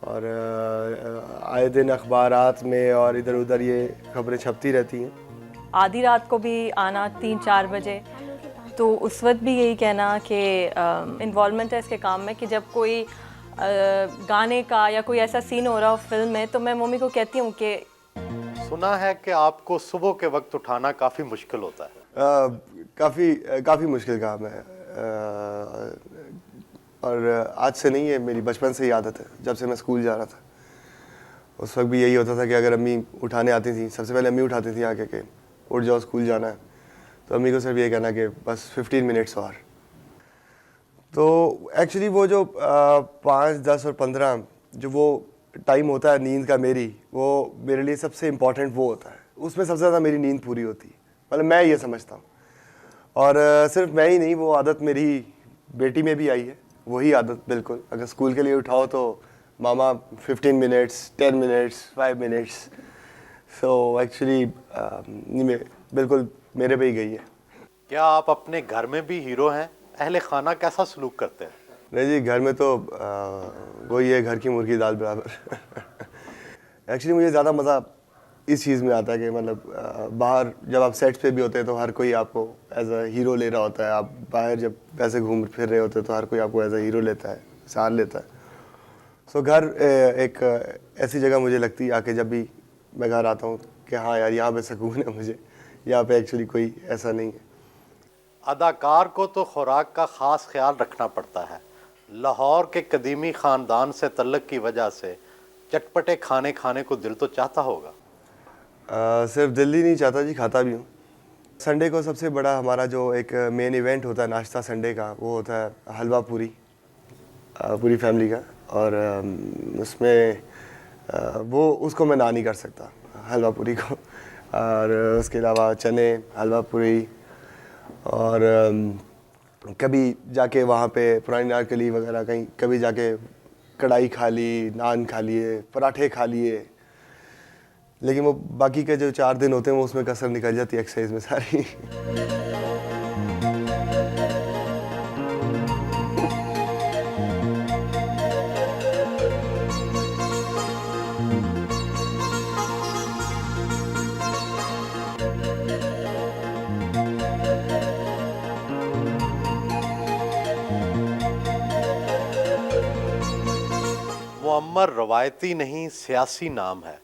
और आए दिन अखबारात में और इधर उधर ये खबरें छपती रहती हैं। आधी रात को भी आना 3-4 बजे, तो उस वक्त भी यही कहना कि इन्वॉल्वमेंट है इसके काम में कि जब कोई गाने का या कोई ऐसा सीन हो रहा हो फिल्म में, तो मैं मम्मी को कहती हूँ कि सुना है कि आपको सुबह के वक्त उठाना काफ़ी मुश्किल होता है। काफ़ी मुश्किल काम है। और आज से नहीं है, मेरी बचपन से ही आदत है। जब से मैं स्कूल जा रहा था उस वक्त भी यही होता था कि अगर अम्मी उठाने आती थी, सबसे पहले अम्मी उठाती थी आके के उठ जाओ स्कूल जाना है, तो अम्मी को सिर्फ ये कहना कि बस 15 मिनट्स और। तो एक्चुअली वो जो 5, 10 और 15 जो वो टाइम होता है नींद का मेरी, वो मेरे लिए सबसे इम्पॉर्टेंट वो होता है। उसमें सबसे ज़्यादा मेरी नींद पूरी होती है, मतलब मैं ये समझता हूँ। और सिर्फ मैं ही नहीं, वो आदत मेरी बेटी में भी आई है, वही आदत बिल्कुल। अगर स्कूल के लिए उठाओ तो मामा 15 minutes, 10 minutes, 5 minutes. So actually बिल्कुल मेरे पे ही गई है। क्या आप अपने घर में भी हीरो हैं? अहले खाना कैसा सलूक करते हैं? नहीं जी, घर में तो वही है, घर की मुर्गी दाल बराबर। एक्चुअली मुझे ज़्यादा मज़ा इस चीज़ में आता है कि मतलब बाहर जब आप सेट्स पे भी होते हैं तो हर कोई आपको एज अ हीरो ले रहा होता है। आप बाहर जब वैसे घूम फिर रहे होते हैं तो हर कोई आपको एज अ हीरो लेता है, सार लेता है। सो घर एक ऐसी जगह मुझे लगती है आके जब भी मैं घर आता हूँ कि हाँ यार, यहाँ पे सुकून है मुझे। यहाँ पे एक्चुअली कोई ऐसा नहीं है। अदाकार को तो खुराक का ख़ास ख्याल रखना पड़ता है। लाहौर के कदीमी ख़ानदान से तल्लुक़ की वजह से चटपटे खाने खाने को दिल तो चाहता होगा। सिर्फ दिल ही नहीं चाहता जी, खाता भी हूँ। संडे को सबसे बड़ा हमारा जो एक मेन इवेंट होता है नाश्ता संडे का, वो होता है हलवा पूरी, पूरी फैमिली का। और उसमें वो उसको मैं ना नहीं कर सकता, हलवा पूरी को। और उसके अलावा चने, हलवा पूरी, और कभी जाके वहाँ पे पुरानी नारकली वगैरह कहीं कभी जाके कढ़ाई खा ली, नान खा लिए, पराठे खा लिए। लेकिन वो बाकी के जो 4 दिन होते हैं वो उसमें कसर निकल जाती है एक्सरसाइज में सारी। मुअम्मर रवायती नहीं सियासी नाम है,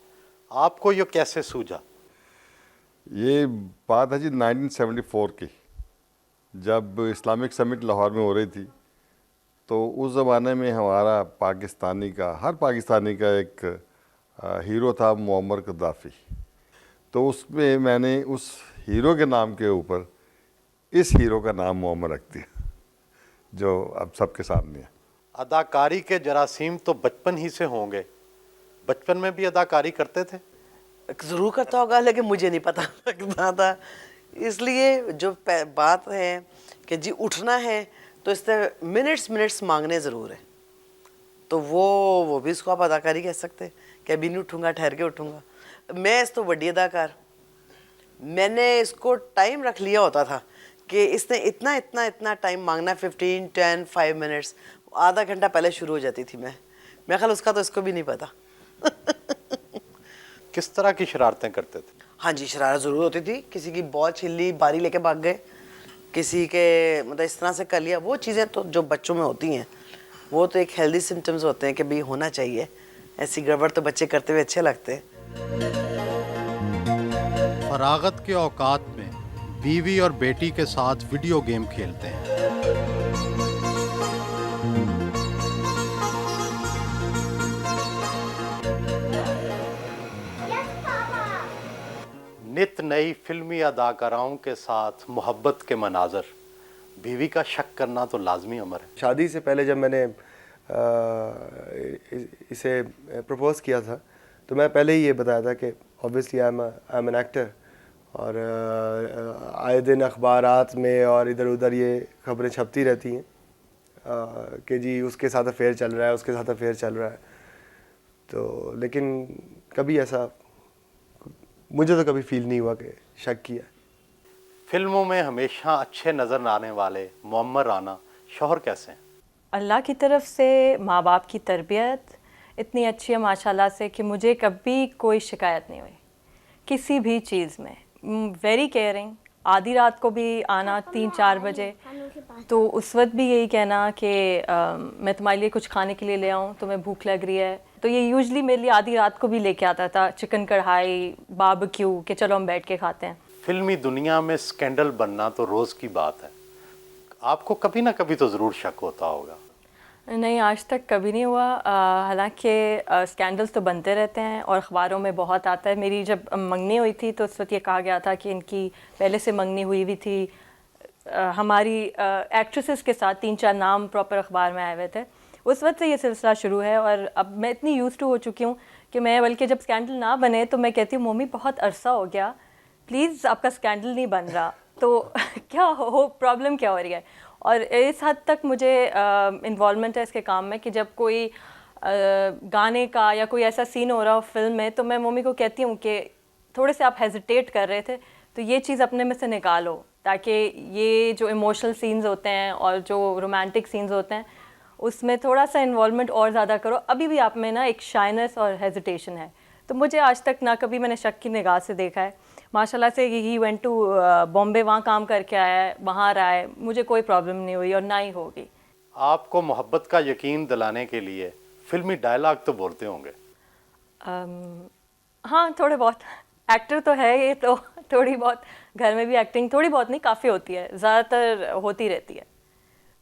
आपको ये कैसे सूझा? ये बात है जी 1974 की, जब इस्लामिक समिट लाहौर में हो रही थी। तो उस ज़माने में हमारा पाकिस्तानी का, हर पाकिस्तानी का एक हीरो था मुअम्मर कद्दाफ़ी। तो उसमें मैंने उस हीरो के नाम के ऊपर इस हीरो का नाम मुअम्मर रख दिया, जो अब सबके सामने है। अदाकारी के जरासीम तो बचपन ही से होंगे, बचपन में भी अदाकारी करते थे? ज़रूर करता होगा, लेकिन मुझे नहीं पता लगता था। इसलिए जो बात है कि जी उठना है तो इससे मिनट्स मांगने ज़रूर है, तो वो भी इसको आप अदाकारी कह सकते हैं कि अभी नहीं उठूँगा, ठहर के उठूँगा। मैं इस तो बड़ी अदाकार, मैंने इसको टाइम रख लिया होता था कि इसने इतना इतना इतना टाइम मांगना, 15, 10, 5 मिनट्स, आधा घंटा पहले शुरू हो जाती थी मैं ख्याल उसका तो इसको भी नहीं पता। किस तरह की शरारतें करते थे? हाँ जी, शरारत ज़रूर होती थी। किसी की बॉल छीन ली, बारी लेके भाग गए, किसी के मतलब इस तरह से कर लिया। वो चीज़ें तो जो बच्चों में होती हैं वो तो एक हेल्दी सिम्टम्स होते हैं कि भाई होना चाहिए। ऐसी गड़बड़ तो बच्चे करते हुए अच्छे लगते हैं। फरागत के औकात में बीवी और बेटी के साथ वीडियो गेम खेलते हैं। नित नई फिल्मी अदाकाराओं के साथ मोहब्बत के मनाजर, बीवी का शक करना तो लाजमी अमर है। शादी से पहले जब मैंने इसे प्रपोज किया था तो मैं पहले ही ये बताया था कि obviously I am an actor. और आए दिन अखबारात में और इधर उधर ये खबरें छपती रहती हैं कि जी उसके साथ अफेयर चल रहा है, उसके साथ अफेयर चल रहा है। तो लेकिन कभी ऐसा मुझे तो कभी फील नहीं हुआ कि शक किया। फिल्मों में हमेशा अच्छे नज़र आने वाले मुअम्मर राना शौहर कैसे हैं? अल्लाह की तरफ से माँ बाप की तरबियत, इतनी अच्छी है माशाल्लाह से कि मुझे कभी कोई शिकायत नहीं हुई किसी भी चीज़ में। Very caring. आधी रात को भी आना 3-4 बजे, तो उस वक्त भी यही कहना कि मैं तुम्हारे लिए कुछ खाने के लिए ले आऊँ, तुम्हें भूख लग रही है। तो ये यूजली मेरे लिए आधी रात को भी लेके आता था चिकन कढ़ाई, बारबेक्यू, कि चलो हम बैठ के खाते हैं। फिल्मी दुनिया में स्कैंडल बनना तो रोज़ की बात है, आपको कभी ना कभी तो ज़रूर शक होता होगा। नहीं, आज तक कभी नहीं हुआ। हालांकि स्कैंडल्स तो बनते रहते हैं और अखबारों में बहुत आता है। मेरी जब मंगनी हुई थी तो उस वक्त ये कहा गया था कि इनकी पहले से मंगनी हुई हुई थी। हमारी एक्ट्रेसेस के साथ 3-4 नाम प्रॉपर अखबार में आए हुए थे। उस वक्त से ये सिलसिला शुरू है और अब मैं इतनी यूज़ टू हो चुकी हूँ कि मैं बल्कि जब स्कैंडल ना बने तो मैं कहती हूँ मम्मी बहुत अरसा हो गया, प्लीज़ आपका स्कैंडल नहीं बन रहा, तो क्या हो प्रॉब्लम क्या हो रही है। और इस हद तक मुझे इन्वॉल्वमेंट है इसके काम में कि जब कोई गाने का या कोई ऐसा सीन हो रहा हो फिल्म में, तो मैं मम्मी को कहती हूँ कि थोड़े से आप हेजिटेट कर रहे थे तो ये चीज़ अपने में से निकालो, ताकि ये जो इमोशनल सीन्स होते हैं और जो रोमांटिक सीन्स होते हैं उसमें थोड़ा सा इन्वॉल्वमेंट और ज़्यादा करो। अभी भी आप में ना एक शाइनेस और हेजिटेशन है, तो मुझे आज तक ना कभी मैंने शक की निगाह से देखा है। माशाल्लाह से ही वेंट टू बॉम्बे, वहाँ काम करके आया है, वहाँ रहा है, मुझे कोई प्रॉब्लम नहीं हुई और ना ही होगी। आपको मोहब्बत का यकीन दिलाने के लिए फिल्मी डायलॉग तो बोलते होंगे? हाँ, थोड़े बहुत। एक्टर तो है ये, तो थोड़ी बहुत घर में भी एक्टिंग थोड़ी बहुत नहीं काफ़ी होती है, ज़्यादातर होती रहती है।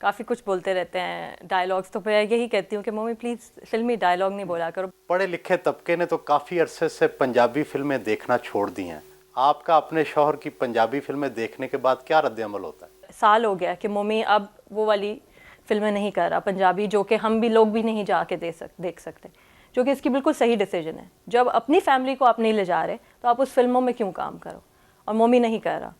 काफ़ी कुछ बोलते रहते हैं डायलॉग्स, तो मैं यही कहती हूँ कि मम्मी प्लीज़ फिल्मी डायलॉग नहीं बोला करो। पढ़े लिखे तबके ने तो काफ़ी अरसे से पंजाबी फिल्में देखना छोड़ दी हैं, आपका अपने शौहर की पंजाबी फिल्में देखने के बाद क्या रद्द-ए-अमल होता है? साल हो गया कि मम्मी अब वो वाली फिल्में नहीं कर रहा पंजाबी, जो कि हम भी लोग भी नहीं जाके देख सकते, जो कि इसकी बिल्कुल सही डिसीजन है। जब अपनी फैमिली को आप नहीं ले जा रहे तो आप उस फिल्मों में क्यों काम करो, और मम्मी नहीं कर रहा।